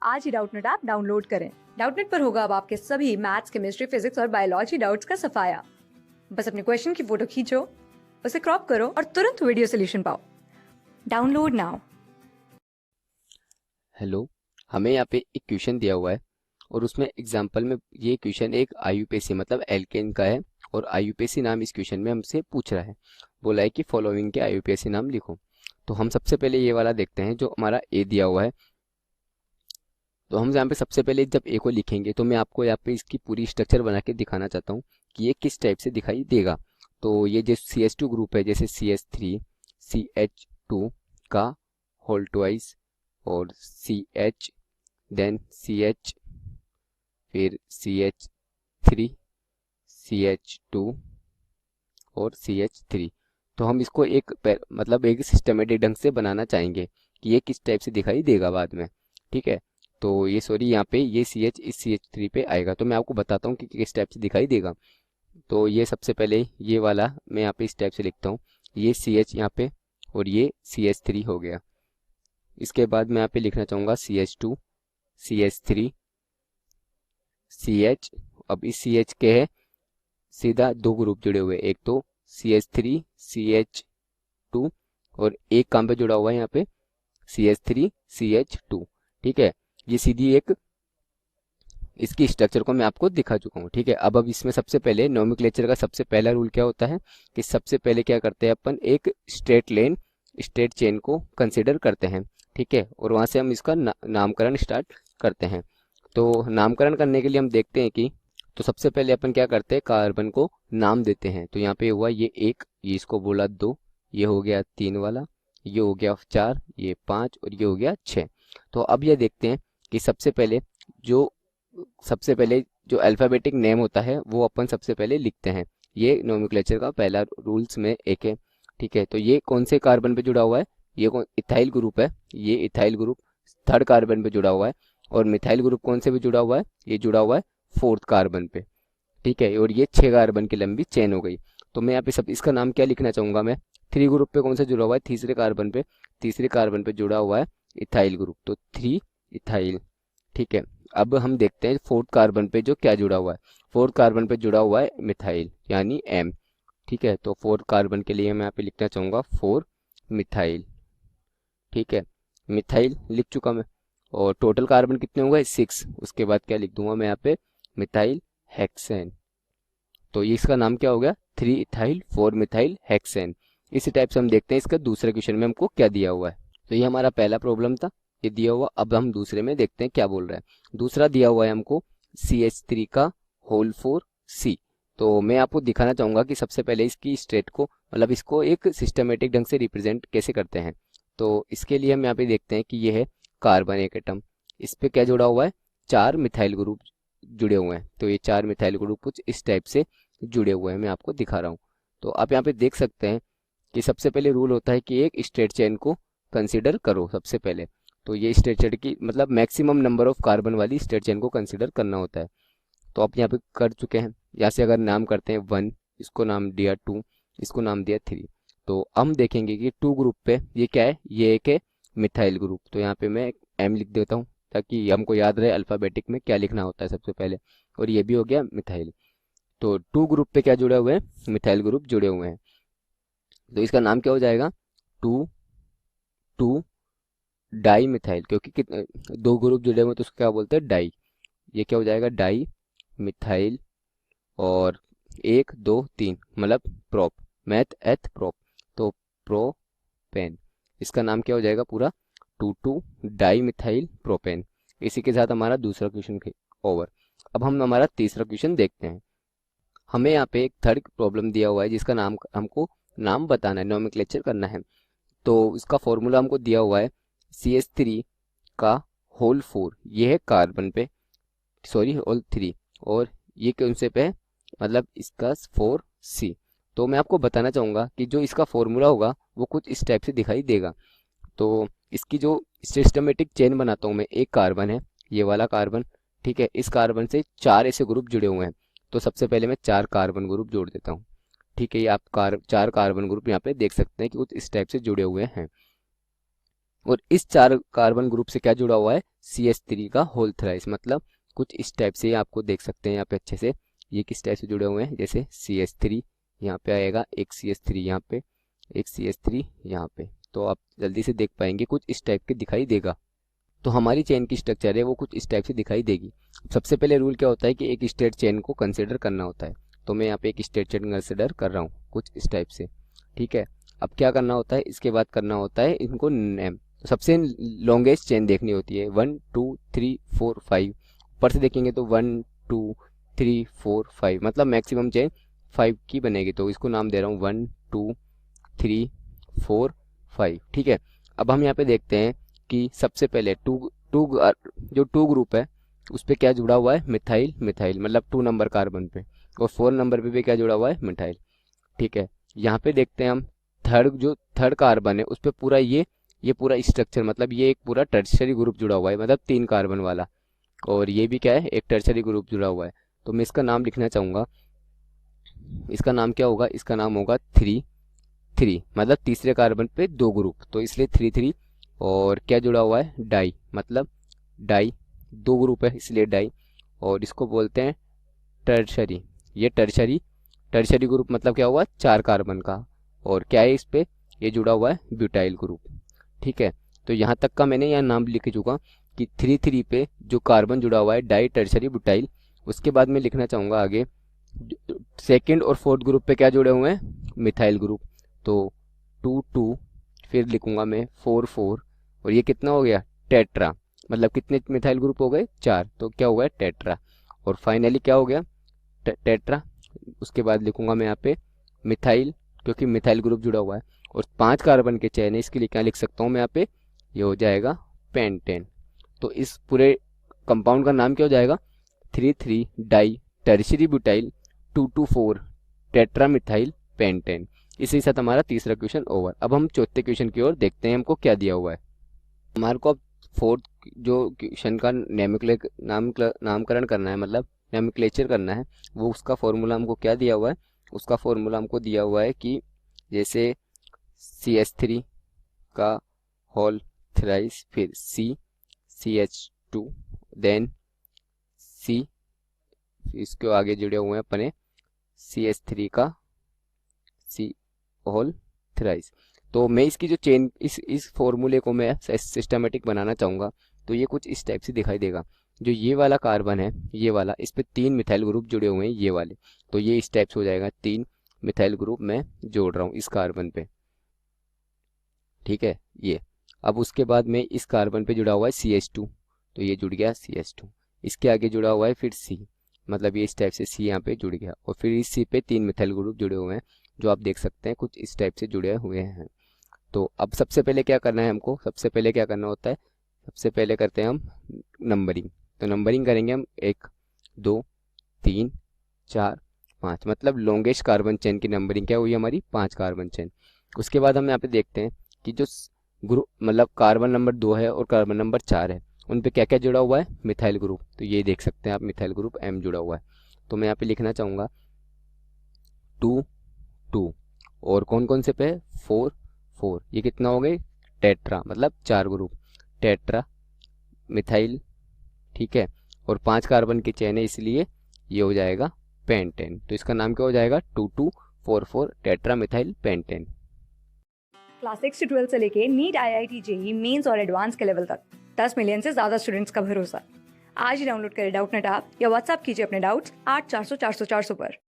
आज ही Doubtnut app download करें। Doubtnut पर होगा अब आपके सभी मैथ्स, केमिस्ट्री, फिजिक्स और बायोलॉजी डाउट्स का सफाया। बस अपने क्वेश्चन की फोटो खींचो, उसे क्रॉप करो और तुरंत वीडियो सोल्यूशन पाओ। Download now. हेलो, हमें यहाँ पे एक क्वेश्चन दिया हुआ है और उसमें एग्जांपल में ये क्वेश्चन एक आईयूपीएसी मतलब एल्केन का है और आईयूपीएसी नाम इस क्वेश्चन में हमसे पूछ रहा है। बोला है कि फॉलोइंग के आईयूपीएसी नाम लिखो। तो हम सबसे पहले ये वाला देखते हैं जो हमारा ए दिया हुआ है। तो हम यहाँ पे सबसे पहले जब ए को लिखेंगे तो मैं आपको यहाँ पे इसकी पूरी स्ट्रक्चर बना के दिखाना चाहता हूँ कि ये किस टाइप से दिखाई देगा। तो ये जो CH2 ग्रुप है, जैसे CH3 CH2 का होल ट्वाइस और CH, देन CH, फिर CH3 CH2 और CH3। तो हम इसको मतलब एक सिस्टमेटिक ढंग से बनाना चाहेंगे कि ये किस टाइप से दिखाई देगा बाद में। ठीक है, तो ये सॉरी यहाँ पे ये CH इस CH3 पे आएगा। तो मैं आपको बताता हूँ कि किस टाइप से दिखाई देगा। तो ये सबसे पहले ये वाला मैं यहाँ पे इस टाइप से लिखता हूँ, ये CH यहाँ पे और ये CH3 हो गया। इसके बाद मैं यहाँ पे लिखना चाहूँगा CH2 CH3 CH। अब इस CH के है सीधा दो ग्रुप जुड़े हुए, एक तो CH3 CH2 और एक काम पे जुड़ा हुआ है यहाँ पे CH3 CH2। ठीक है, ये सीधी एक इसकी स्ट्रक्चर को मैं आपको दिखा चुका हूँ। ठीक है, अब इसमें सबसे पहले नोमेनक्लेचर का सबसे पहला रूल क्या होता है कि सबसे पहले क्या करते हैं अपन, एक स्ट्रेट चेन को कंसिडर करते हैं। ठीक है, और वहां से हम इसका नामकरण स्टार्ट करते हैं। तो नामकरण करने के लिए हम देखते हैं कि तो सबसे पहले अपन क्या करते हैं, कार्बन को नाम देते हैं। तो यहाँ पे हुआ ये एक, ये इसको बोला दो, ये हो गया तीन वाला, ये हो गया चार, ये पाँच और ये हो गया छः। तो अब ये देखते हैं कि जो सबसे पहले जो अल्फ़ाबेटिक नेम होता है वो अपन सबसे पहले लिखते हैं। ये नोमेनक्लेचर का पहला रूल्स में एक है। ठीक है, तो ये कौन से कार्बन पे जुड़ा हुआ है, ये कौन इथाइल ग्रुप है, ये इथाइल ग्रुप थर्ड कार्बन पे जुड़ा हुआ है। और मिथाइल ग्रुप कौन से पे जुड़ा हुआ है, ये जुड़ा हुआ है फोर्थ कार्बन पे। ठीक है, और ये 6 कार्बन की लंबी चेन हो गई। तो मैं यहाँ पे सब इसका नाम क्या लिखना चाहूंगा, मैं थ्री ग्रुप पे कौन सा जुड़ा हुआ है, तीसरे कार्बन पे जुड़ा हुआ है इथाइल ग्रुप, तो थ्री इथाइल। ठीक है, अब हम देखते हैं फोर्थ कार्बन पे जो क्या जुड़ा हुआ है, फोर्थ कार्बन पे जुड़ा हुआ है मिथाइल यानी M। ठीक है, तो फोर्थ कार्बन के लिए मैं यहाँ पे लिखना चाहूंगा 4 मिथाइल। ठीक है, मिथाइल लिख चुका मैं। और टोटल कार्बन कितने हुए 6। उसके बाद क्या लिख दूंगा मैं यहाँ पे, मिथाइल हेक्सेन। तो ये इसका नाम क्या हो गया, 3 इथाइल 4 मिथाइल हेक्सेन। इसी टाइप से हम देखते हैं इसका दूसरे क्वेश्चन में हमको क्या दिया हुआ है। तो ये हमारा पहला प्रॉब्लम था, ये दिया हुआ। अब हम दूसरे में देखते हैं क्या बोल रहा है। दूसरा दिया हुआ है हमको CH3 का होल 4 C। तो मैं आपको दिखाना चाहूंगा कि सबसे पहले इसकी स्टेट को मतलब इसको एक सिस्टमेटिक ढंग से रिप्रेजेंट कैसे करते हैं। तो इसके लिए हम यहाँ पे देखते हैं कि ये है कार्बन एक एटम, इस पे क्या जुड़ा हुआ है, 4 मिथाइल ग्रुप जुड़े हुए हैं। तो ये 4 मिथाइल ग्रुप कुछ इस टाइप से जुड़े हुए हैं, मैं आपको दिखा रहा हूँ। तो आप यहाँ पे देख सकते हैं कि सबसे पहले रूल होता है कि एक स्ट्रेट चेन को कंसीडर करो सबसे पहले। तो ये स्ट्रेट चेन की मतलब मैक्सिमम नंबर ऑफ कार्बन वाली स्ट्रेट चेन को कंसीडर करना होता है। तो आप यहाँ पे कर चुके हैं। यहाँ से अगर नाम करते हैं 1, इसको नाम दिया 2, इसको नाम दिया 3। तो हम देखेंगे कि 2 ग्रुप पे ये क्या है, ये एक है मिथाइल ग्रुप। तो यहाँ पे मैं M लिख देता हूँ ताकि हमको याद रहे अल्फ़ाबेटिक में क्या लिखना होता है सबसे पहले। और ये भी हो गया मिथाइल। तो 2 ग्रुप पे क्या जुड़े हुए हैं, मिथाइल ग्रुप जुड़े हुए हैं। तो इसका नाम क्या हो जाएगा, 2 2 डाई मिथाइल, क्योंकि दो ग्रुप जुड़े हुए हैं तो उसको क्या बोलते हैं, डाई। ये क्या हो जाएगा, डाई मिथाइल। और 1 2 3 मतलब प्रोप, मैथ एथ प्रोप, तो प्रोपेन। इसका नाम क्या हो जाएगा पूरा, 2 डाई मिथाइल प्रोपेन। इसी के साथ हमारा दूसरा क्वेश्चन ओवर। अब हम हमारा तीसरा क्वेश्चन देखते हैं। हमें यहाँ पे एक थर्ड प्रॉब्लम दिया हुआ है जिसका नाम हमको नाम बताना है, नोमेनक्लेचर करना है। तो इसका फॉर्मूला हमको दिया हुआ है CH3 का होल 4, ये है कार्बन पे, सॉरी होल 3, और ये कौन से पे है, मतलब इसका 4C। तो मैं आपको बताना चाहूंगा कि जो इसका फॉर्मूला होगा वो कुछ इस टाइप से दिखाई देगा। तो इसकी जो सिस्टमेटिक चेन बनाता हूँ मैं, एक कार्बन है ये वाला कार्बन। ठीक है, इस कार्बन से 4 ऐसे ग्रुप जुड़े हुए हैं। तो सबसे पहले मैं 4 कार्बन ग्रुप जोड़ देता हूँ। ठीक है, ये आप 4 कार्बन ग्रुप यहाँ पे देख सकते हैं कि कुछ इस टाइप से जुड़े हुए हैं। और इस 4 कार्बन ग्रुप से क्या जुड़ा हुआ है, CH3 का होल थ्राइस। मतलब कुछ इस टाइप से आपको देख सकते हैं यहाँ पे अच्छे से, ये किस टाइप से जुड़े हुए हैं, जैसे CH3 यहाँ पे आएगा, एक CH3 यहाँ पे, एक CH3 यहाँ पे, तो आप जल्दी से देख पाएंगे कुछ इस टाइप के दिखाई देगा। तो हमारी चेन की स्ट्रक्चर है वो कुछ इस टाइप से दिखाई देगी। सबसे पहले रूल क्या होता है कि एक स्ट्रेट चेन को कंसिडर करना होता है, तो मैं यहाँ पे एक स्ट्रेट चेन कंसिडर कर रहा हूँ कुछ इस टाइप से, ठीक है। अब क्या करना होता है, इसके बाद करना होता है इनको नेम। तो सबसे लॉन्गेस्ट चेन देखनी होती है, 1 2 3 4 5, ऊपर से देखेंगे तो 1 2 3 4 5, मतलब मैक्सिमम चेन 5 की बनेगी, तो इसको नाम दे रहा हूँ 1 2 3 4 5, ठीक है। अब हम यहाँ पे देखते हैं कि सबसे पहले जो टू ग्रुप है उस पे क्या जुड़ा हुआ है, मिथाइल मिथाइल, मतलब 2 नंबर कार्बन पे, और 4 नंबर पे भी क्या जुड़ा हुआ है, मिथाइल, ठीक है। यहाँ पे देखते हैं हम थर्ड कार्बन है उस पे पूरा ये पूरा स्ट्रक्चर, मतलब ये एक पूरा टर्शियरी ग्रुप जुड़ा हुआ है, मतलब 3 कार्बन वाला, और ये भी क्या है, एक टर्शियरी ग्रुप जुड़ा हुआ है। तो मैं इसका नाम लिखना चाहूंगा, इसका नाम क्या होगा, इसका नाम होगा 3 मतलब तीसरे कार्बन पे 2 ग्रुप, तो इसलिए 3 और क्या जुड़ा हुआ है, डाई, मतलब डाई 2 ग्रुप है इसलिए डाई, और इसको बोलते हैं टर्शरी। ये टर्शरी ग्रुप मतलब क्या हुआ, 4 कार्बन का, और क्या है इस पे, ये जुड़ा हुआ है ब्यूटाइल ग्रुप, ठीक है। तो यहाँ तक का मैंने यहाँ नाम लिख चुका कि 3 पे जो कार्बन जुड़ा हुआ है डाई टर्शरी ब्यूटाइल। उसके बाद मैं लिखना चाहूँगा आगे सेकंड और फोर्थ ग्रुप पे क्या जुड़े हुए हैं, मिथाइल ग्रुप, तो 2 फिर लिखूंगा मैं 4 और ये कितना हो गया, टेट्रा, मतलब कितने मिथाइल ग्रुप हो गए, 4, तो क्या हुआ है, टेट्रा, और फाइनली क्या हो गया, टेट्रा। उसके बाद लिखूंगा मैं यहाँ पे मिथाइल, क्योंकि मिथाइल ग्रुप जुड़ा हुआ है, और 5 कार्बन के चेन है, इसके लिए क्या लिख सकता हूँ मैं यहाँ पे, ये हो जाएगा पेंटेन। तो इस पूरे कंपाउंड का नाम क्या हो जाएगा, 3 di tertiary butyl 2 tetra methyl pentane. इसी के साथ हमारा तीसरा क्वेश्चन ओवर। अब हम चौथे क्वेश्चन की ओर देखते हैं हमको क्या दिया हुआ है। हमारे को अब फोर्थ जो क्वेश्चन का नामकरण करना है, मतलब नोमेनक्लेचर करना है, वो उसका फॉर्मूला हमको क्या दिया हुआ है, उसका फॉर्मूला हमको दिया हुआ है कि जैसे CH3 का होल थ्राइस, फिर CH2, देन C, इसके आगे जुड़े हुए हैं अपने CH3 का C होल थ्राइस। तो मैं इसकी जो चेन इस फॉर्मूले को मैं सिस्टमेटिक बनाना चाहूँगा, तो ये कुछ इस टाइप से दिखाई देगा। जो ये वाला कार्बन है, ये वाला, इस पे 3 मिथाइल ग्रुप जुड़े हुए हैं ये वाले, तो ये इस टाइप से हो जाएगा, 3 मिथाइल ग्रुप मैं जोड़ रहा हूँ इस कार्बन पे, ठीक है ये। अब उसके बाद में इस कार्बन पे जुड़ा हुआ है CH2, तो ये जुड़ गया CH2, इसके आगे जुड़ा हुआ है फिर C, मतलब ये इस टाइप से C यहाँ पे जुड़ गया, और फिर इस C पे 3 मिथाइल ग्रुप जुड़े हुए हैं, जो आप देख सकते हैं कुछ इस टाइप से जुड़े हुए हैं। तो अब सबसे पहले क्या करना है हमको, सबसे पहले क्या करना होता है, सबसे पहले करते हैं हम नंबरिंग। तो नंबरिंग करेंगे हम 1 2 3 4 5, मतलब लॉन्गेस्ट कार्बन चेन की नंबरिंग क्या हुई हमारी, 5 कार्बन चेन। उसके बाद हम यहाँ पे देखते हैं कि जो ग्रुप, मतलब कार्बन नंबर 2 है और कार्बन नंबर 4 है, उन पे क्या क्या जुड़ा हुआ है, मिथाइल ग्रुप, तो ये देख सकते हैं आप मिथाइल ग्रुप M जुड़ा हुआ है। तो मैं यहाँ पे लिखना चाहूँगा 2 और कौन कौन से पे, 4, ये कितना हो गए, टेट्रा, मतलब 4 ग्रुप, टेट्रा मिथाइल, ठीक है, और 5 कार्बन की चेन है इसलिए ये हो जाएगा पेंटेन। तो इसका नाम क्या हो जाएगा, 2244 टेट्रा मिथाइल पेंटेन। क्लास 6 से 12 से लेके नीट, IIT, JEE मेंस और एडवांस के लेवल तक 10 मिलियन से ज्यादा स्टूडेंट्स का भरोसा। आज ही डाउनलोड करें डाउटनेट ऐप या व्हाट्सएप कीजिए अपने डाउट्स 8400 400 400 पर।